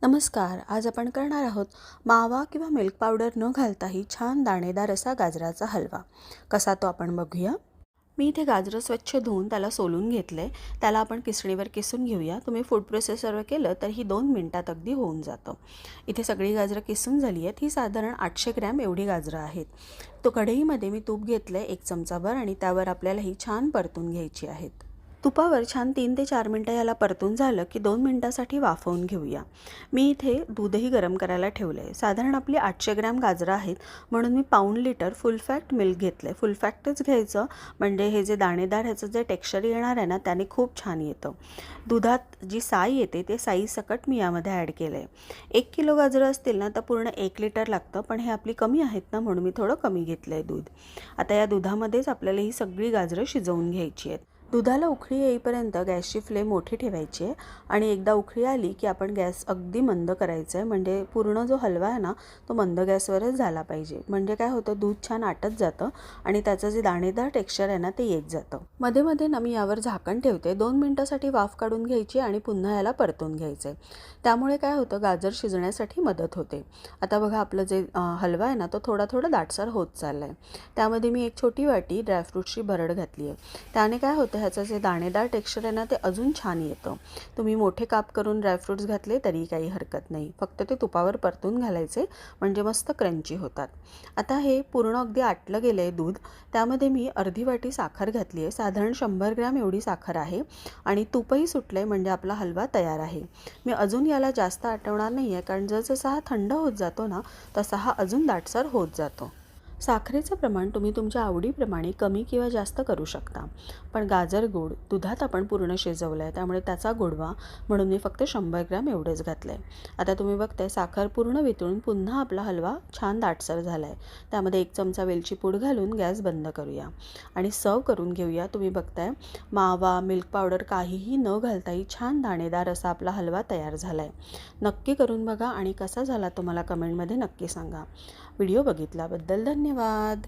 नमस्कार. आज आपण करणार आहोत मावा किंवा मिल्क पावडर न घालताही छान दाणेदार असा गाजराचा हलवा. कसा तो आपण बघूया. मी इथे गाजरं स्वच्छ धुवून त्याला सोलून घेतले. त्याला आपण किसणीवर किसून घेऊया. तुम्ही फूड प्रोसेसरवर केलं तर ही 2 मिनिटात अगदी होऊन जातं. इथे सगळी गाजरं किसून झाली आहेत. ही साधारण 800 ग्रॅम एवढी गाजरं आहेत. तो कढईमध्ये मी तूप घेतलं 1 चमचाभर आणि त्यावर आपल्याला ही छान परतून घ्यायची आहेत. तुपावर छान 3 ते 4 मिनटं याला परतून झालं की 2 मिनटासाठी वाफवून घेऊया. मी इथे दूधही गरम करायला ठेवलं आहे. साधारण आपली 800 ग्रॅम गाजरं आहेत म्हणून मी पाऊण लिटर फुल फॅक्ट मिल्क घेतलं आहे. फुल फॅक्टच घ्यायचं म्हणजे हे जे दाणेदार ह्याचं जे टेक्स्चर येणार आहे ना त्याने खूप छान येतं. दुधात जी साई येते ते साई सकट मी यामध्ये ॲड केलं आहे. 1 किलो गाजरं असतील ना तर पूर्ण 1 लिटर लागतं, पण हे आपली कमी आहेत ना म्हणून मी थोडं कमी घेतलं आहे दूध. आता या दुधामध्येच आपल्याला ही सगळी गाजरं शिजवून घ्यायची आहेत. दुधाला उकळी येईपर्यंत गॅसची फ्लेम मोठी ठेवायची आहे आणि एकदा उकळी आली की आपण गॅस अगदी मंद करायचा आहे. म्हणजे पूर्ण जो हलवा आहे ना तो मंद गॅसवरच झाला पाहिजे. म्हणजे काय होतं, दूध छान आटत जातं आणि त्याचं जे दाणेदार टेक्स्चर आहे ना ते येत जातं. मध्ये मध्ये ना मी यावर झाकण ठेवते. 2 मिनटासाठी वाफ काढून घ्यायची आणि पुन्हा याला परतून घ्यायचं आहे. त्यामुळे काय होतं, गाजर शिजण्यासाठी मदत होते. आता बघा आपलं जे हलवा आहे ना तो थोडा थोडा दाटसर होत चालला आहे. त्यामध्ये मी एक छोटी वाटी ड्रायफ्रूट्सची भरड घातली आहे. त्याने काय होतं, ह्याचं जे दाणेदार टेक्स्चर आहे ना ते अजून छान येतं. तुम्ही मोठे काप करून ड्रायफ्रूट्स घातले तरी काही हरकत नाही. फक्त ते तुपावर परतून घालायचे म्हणजे मस्त क्रंची होतात. आता हे पूर्ण अगदी आटलं गेलं आहे दूध. त्यामध्ये मी अर्धी वाटी साखर घातली आहे. साधारण 100 ग्रॅम एवढी साखर आहे आणि तूपही सुटलं आहे म्हणजे आपला हलवा तयार आहे. मी अजून याला जास्त आटवणार नाही आहे, कारण जसजसा हा थंड होत जातो ना तसा हा अजून दाटसर होत जातो. साखरेचं प्रमाण तुम्ही तुमच्या आवडीप्रमाणे कमी किंवा जास्त करू शकता. पण गाजर गोड दुधात आपण पूर्ण शिजवलं आहे त्यामुळे त्याचा गोडवा म्हणून मी फक्त 100 ग्रॅम एवढेच घातलं आहे. आता तुम्ही बघताय साखर पूर्ण वितळून पुन्हा आपला हलवा छान दाटसर झाला आहे. त्यामध्ये 1 चमचा वेलची पूड घालून गॅस बंद करूया आणि सर्व करून घेऊया. तुम्ही बघताय मावा मिल्क पावडर काहीही न घालताही छान दाणेदार असा आपला हलवा तयार झाला आहे. नक्की करून बघा आणि कसा झाला तो मला कमेंटमध्ये नक्की सांगा. व्हिडिओ बघितल्याबद्दल धन्यवाद.